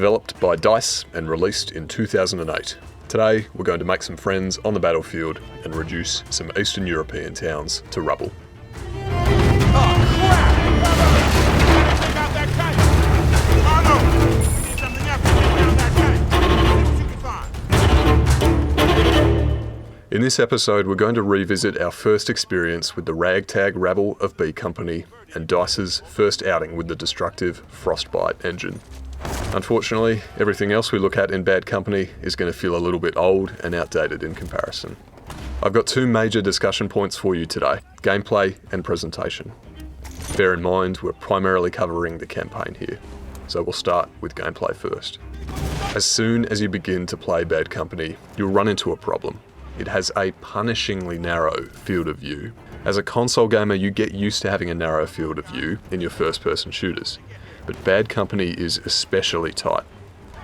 Developed by DICE and released in 2008. Today, we're going to make some friends on the battlefield and reduce some Eastern European towns to rubble. In this episode, we're going to revisit our first experience with the ragtag rabble of B Company and DICE's first outing with the destructive Frostbite engine. Unfortunately, everything else we look at in Bad Company is going to feel a little bit old and outdated in comparison. I've got two major discussion points for you today: gameplay and presentation. Bear in mind, we're primarily covering the campaign here, so we'll start with gameplay first. As soon as you begin to play Bad Company, you'll run into a problem. It has a punishingly narrow field of view. As a console gamer, you get used to having a narrow field of view in your first-person shooters, but Bad Company is especially tight.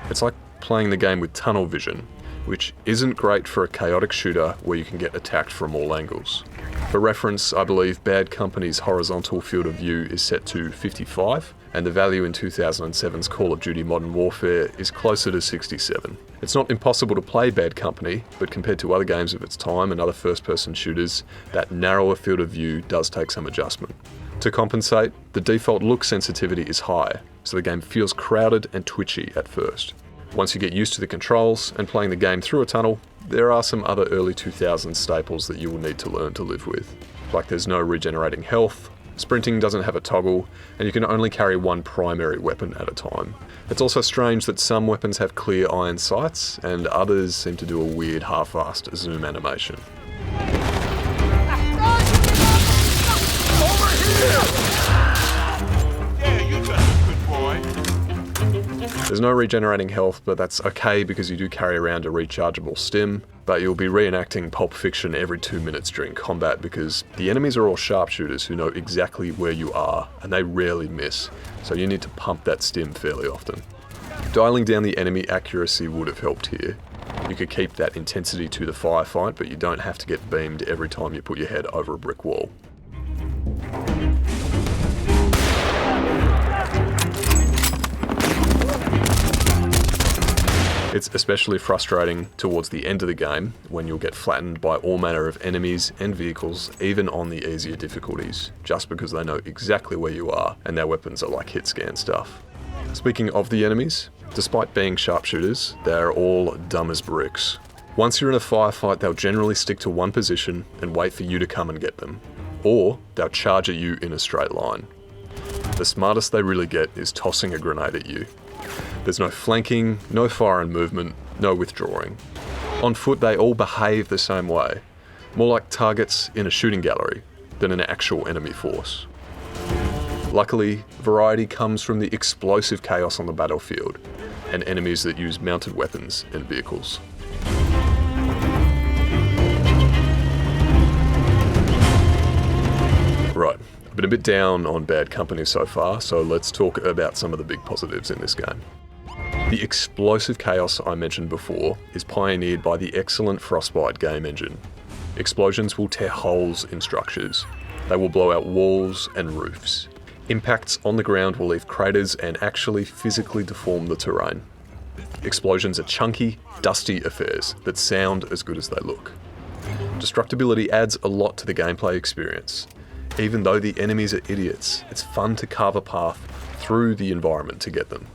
It's like playing the game with tunnel vision, which isn't great for a chaotic shooter where you can get attacked from all angles. For reference, I believe Bad Company's horizontal field of view is set to 55, and the value in 2007's Call of Duty Modern Warfare is closer to 67. It's not impossible to play Bad Company, but compared to other games of its time and other first-person shooters, that narrower field of view does take some adjustment. To compensate, the default look sensitivity is high, so the game feels crowded and twitchy at first. Once you get used to the controls and playing the game through a tunnel, there are some other early 2000s staples that you will need to learn to live with. Like there's no regenerating health, sprinting doesn't have a toggle, and you can only carry one primary weapon at a time. It's also strange that some weapons have clear iron sights, and others seem to do a weird half-assed zoom animation. There's no regenerating health, but that's okay because you do carry around a rechargeable stim, but you'll be reenacting Pulp Fiction every 2 minutes during combat because the enemies are all sharpshooters who know exactly where you are, and they rarely miss, so you need to pump that stim fairly often. Dialing down the enemy accuracy would have helped here. You could keep that intensity to the firefight, but you don't have to get beamed every time you put your head over a brick wall. It's especially frustrating towards the end of the game when you'll get flattened by all manner of enemies and vehicles, even on the easier difficulties, just because they know exactly where you are and their weapons are like hit scan stuff. Speaking of the enemies, despite being sharpshooters, they're all dumb as bricks. Once you're in a firefight, they'll generally stick to one position and wait for you to come and get them, or they'll charge at you in a straight line. The smartest they really get is tossing a grenade at you. There's no flanking, no fire and movement, no withdrawing. On foot, they all behave the same way, more like targets in a shooting gallery than an actual enemy force. Luckily, variety comes from the explosive chaos on the battlefield and enemies that use mounted weapons and vehicles. Right, I've been a bit down on Bad Company so far, so let's talk about some of the big positives in this game. The explosive chaos I mentioned before is pioneered by the excellent Frostbite game engine. Explosions will tear holes in structures. They will blow out walls and roofs. Impacts on the ground will leave craters and actually physically deform the terrain. Explosions are chunky, dusty affairs that sound as good as they look. Destructibility adds a lot to the gameplay experience. Even though the enemies are idiots, it's fun to carve a path through the environment to get them.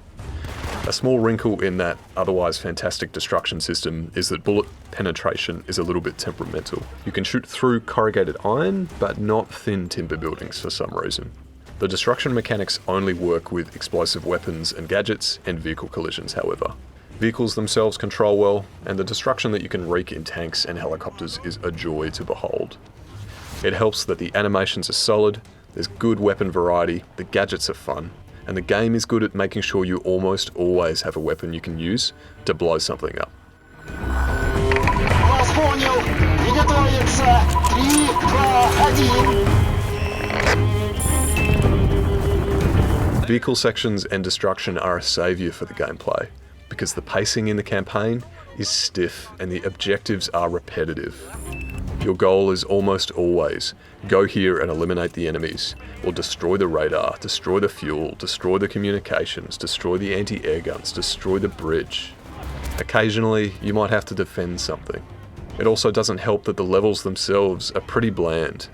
A small wrinkle in that otherwise fantastic destruction system is that bullet penetration is a little bit temperamental. You can shoot through corrugated iron, but not thin timber buildings for some reason. The destruction mechanics only work with explosive weapons and gadgets and vehicle collisions, however. Vehicles themselves control well, and the destruction that you can wreak in tanks and helicopters is a joy to behold. It helps that the animations are solid, there's good weapon variety, the gadgets are fun, and the game is good at making sure you almost always have a weapon you can use to blow something up. Vehicle sections and destruction are a saviour for the gameplay, because the pacing in the campaign is stiff and the objectives are repetitive. Your goal is almost always go here and eliminate the enemies, or destroy the radar, destroy the fuel, destroy the communications, destroy the anti-air guns, destroy the bridge. Occasionally, you might have to defend something. It also doesn't help that the levels themselves are pretty bland.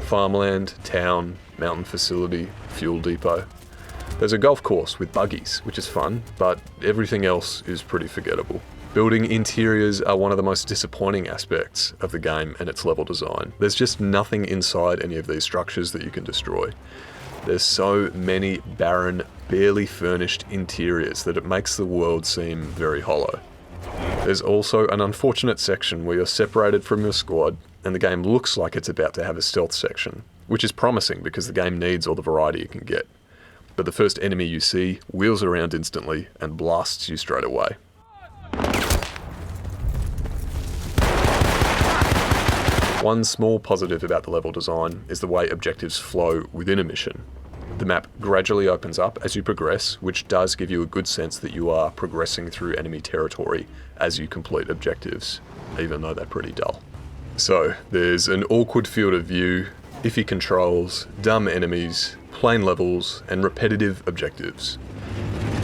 Farmland, town, mountain facility, fuel depot. There's a golf course with buggies, which is fun, but everything else is pretty forgettable. Building interiors are one of the most disappointing aspects of the game and its level design. There's just nothing inside any of these structures that you can destroy. There's so many barren, barely furnished interiors that it makes the world seem very hollow. There's also an unfortunate section where you're separated from your squad and the game looks like it's about to have a stealth section, which is promising because the game needs all the variety it can get. But the first enemy you see wheels around instantly and blasts you straight away. One small positive about the level design is the way objectives flow within a mission. The map gradually opens up as you progress, which does give you a good sense that you are progressing through enemy territory as you complete objectives, even though they're pretty dull. So, there's an awkward field of view, iffy controls, dumb enemies, plain levels, and repetitive objectives.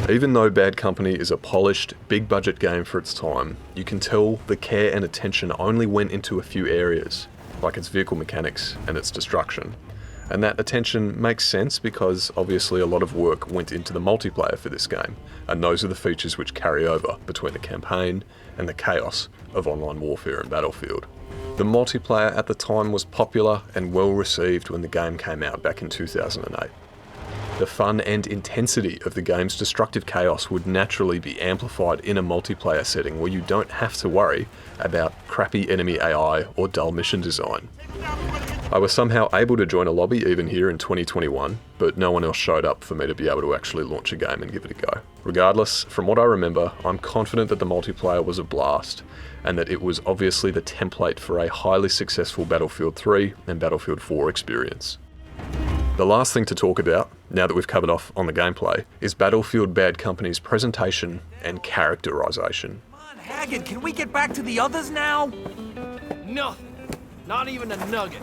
Even though Bad Company is a polished, big-budget game for its time, you can tell the care and attention only went into a few areas, like its vehicle mechanics and its destruction. And that attention makes sense because obviously a lot of work went into the multiplayer for this game, and those are the features which carry over between the campaign and the chaos of online warfare and Battlefield. The multiplayer at the time was popular and well received when the game came out back in 2008. The fun and intensity of the game's destructive chaos would naturally be amplified in a multiplayer setting where you don't have to worry about crappy enemy AI or dull mission design. I was somehow able to join a lobby even here in 2021, but no one else showed up for me to be able to actually launch a game and give it a go. Regardless, from what I remember, I'm confident that the multiplayer was a blast, and that it was obviously the template for a highly successful Battlefield 3 and Battlefield 4 experience. The last thing to talk about, now that we've covered off on the gameplay, is Battlefield Bad Company's presentation and characterization. Come on, Haggard, can we get back to the others now? Nothing. Not even a nugget.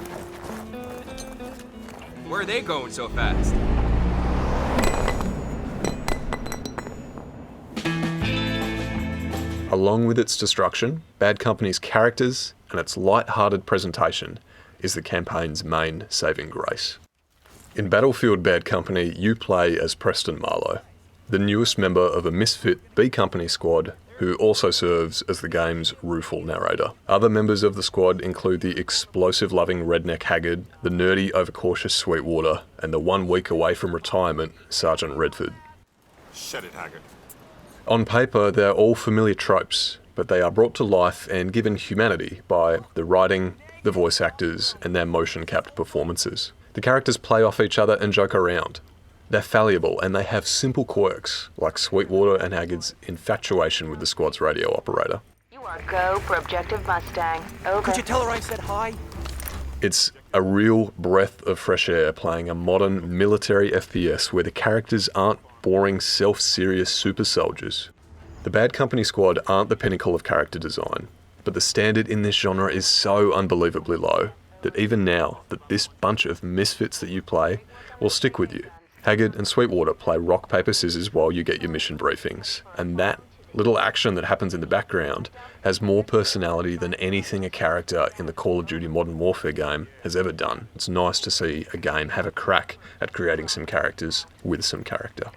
Where are they going so fast? Along with its destruction, Bad Company's characters and its light-hearted presentation is the campaign's main saving grace. In Battlefield Bad Company, you play as Preston Marlowe, the newest member of a misfit B Company squad who also serves as the game's rueful narrator. Other members of the squad include the explosive-loving redneck Haggard, the nerdy, overcautious Sweetwater, and the 1 week away from retirement, Sergeant Redford. Shut it, Haggard. On paper, they're all familiar tropes, but they are brought to life and given humanity by the writing, the voice actors, and their motion-capped performances. The characters play off each other and joke around. They're fallible and they have simple quirks, like Sweetwater and Haggard's infatuation with the squad's radio operator. You are go for objective Mustang. Over. Could you tell her I said hi? It's a real breath of fresh air playing a modern military FPS where the characters aren't boring, self-serious super soldiers. The Bad Company squad aren't the pinnacle of character design, but the standard in this genre is so unbelievably low that even now, that this bunch of misfits that you play will stick with you. Haggard and Sweetwater play rock, paper, scissors while you get your mission briefings, and that little action that happens in the background has more personality than anything a character in the Call of Duty Modern Warfare game has ever done. It's nice to see a game have a crack at creating some characters with some character.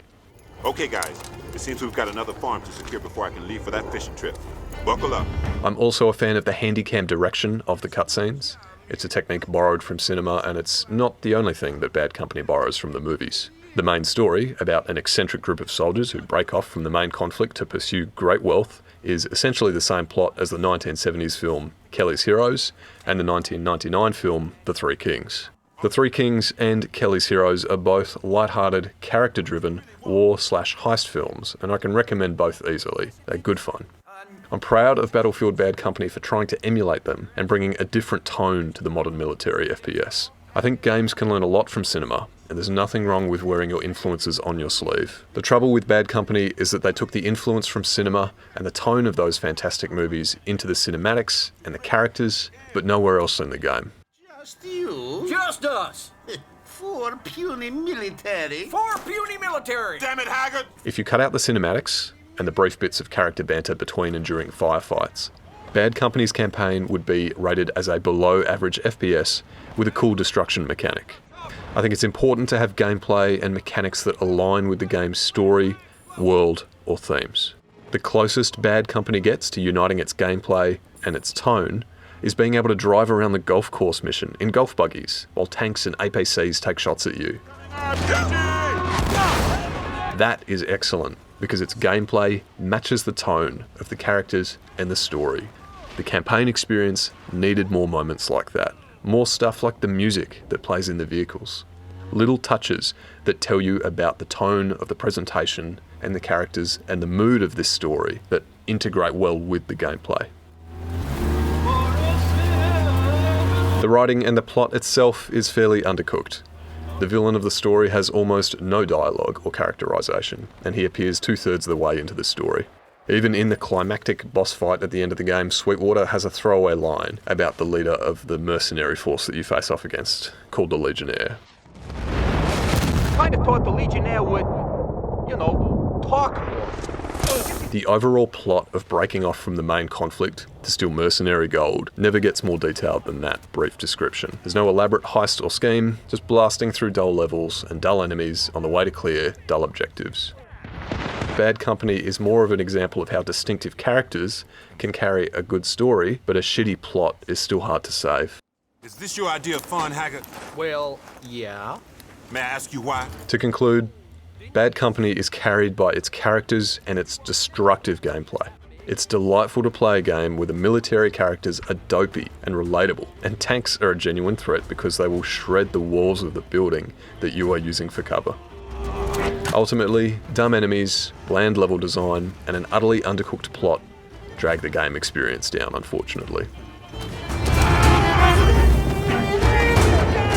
Okay, guys, it seems we've got another farm to secure before I can leave for that fishing trip. Buckle up. I'm also a fan of the handycam direction of the cutscenes. It's a technique borrowed from cinema, and it's not the only thing that Bad Company borrows from the movies. The main story, about an eccentric group of soldiers who break off from the main conflict to pursue great wealth, is essentially the same plot as the 1970s film Kelly's Heroes and the 1999 film The Three Kings. The Three Kings and Kelly's Heroes are both light-hearted, character-driven war/heist films, and I can recommend both easily. They're good fun. I'm proud of Battlefield Bad Company for trying to emulate them and bringing a different tone to the modern military FPS. I think games can learn a lot from cinema, and there's nothing wrong with wearing your influences on your sleeve. The trouble with Bad Company is that they took the influence from cinema and the tone of those fantastic movies into the cinematics and the characters, but nowhere else in the game. Just you? Just us! For puny military? For puny military! Damn it, Haggard! If you cut out the cinematics and the brief bits of character banter between and during firefights, Bad Company's campaign would be rated as a below-average FPS with a cool destruction mechanic. I think it's important to have gameplay and mechanics that align with the game's story, world, or themes. The closest Bad Company gets to uniting its gameplay and its tone is being able to drive around the golf course mission in golf buggies while tanks and APCs take shots at you. That is excellent because its gameplay matches the tone of the characters and the story. The campaign experience needed more moments like that. More stuff like the music that plays in the vehicles. Little touches that tell you about the tone of the presentation and the characters and the mood of this story that integrate well with the gameplay. The writing and the plot itself is fairly undercooked. The villain of the story has almost no dialogue or characterization, and he appears 2/3 of the way into the story. Even in the climactic boss fight at the end of the game, Sweetwater has a throwaway line about the leader of the mercenary force that you face off against, called the Legionnaire. Kinda thought the Legionnaire would, talk more. The overall plot of breaking off from the main conflict to steal mercenary gold never gets more detailed than that brief description. There's no elaborate heist or scheme, just blasting through dull levels and dull enemies on the way to clear dull objectives. Bad Company is more of an example of how distinctive characters can carry a good story, but a shitty plot is still hard to save. Is this your idea of fun, Haggard? Well, yeah. May I ask you why? To conclude, Bad Company is carried by its characters and its destructive gameplay. It's delightful to play a game where the military characters are dopey and relatable, and tanks are a genuine threat because they will shred the walls of the building that you are using for cover. Ultimately, dumb enemies, bland level design, and an utterly undercooked plot drag the game experience down, unfortunately.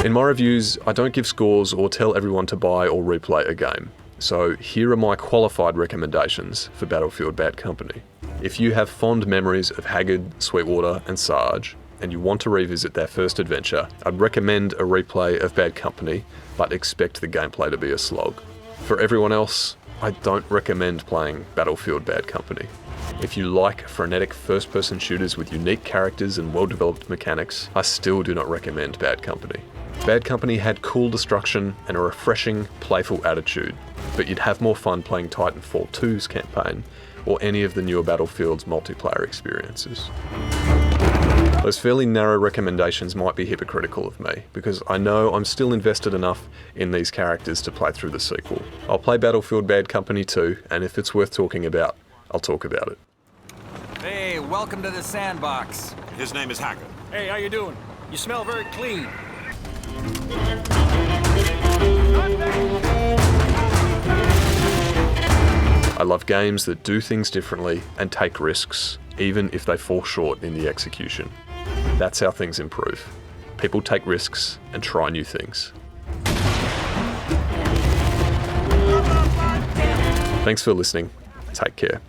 In my reviews, I don't give scores or tell everyone to buy or replay a game. So here are my qualified recommendations for Battlefield Bad Company. If you have fond memories of Haggard, Sweetwater, and Sarge, and you want to revisit their first adventure, I'd recommend a replay of Bad Company, but expect the gameplay to be a slog. For everyone else, I don't recommend playing Battlefield Bad Company. If you like frenetic first-person shooters with unique characters and well-developed mechanics, I still do not recommend Bad Company. Bad Company had cool destruction and a refreshing, playful attitude, but you'd have more fun playing Titanfall 2's campaign or any of the newer Battlefield's multiplayer experiences. Those fairly narrow recommendations might be hypocritical of me, because I know I'm still invested enough in these characters to play through the sequel. I'll play Battlefield Bad Company 2, and if it's worth talking about, I'll talk about it. Hey, welcome to the sandbox. His name is Haggard. Hey, how you doing? You smell very clean. I love games that do things differently and take risks, even if they fall short in the execution. That's how things improve. People take risks and try new things. Thanks for listening. Take care.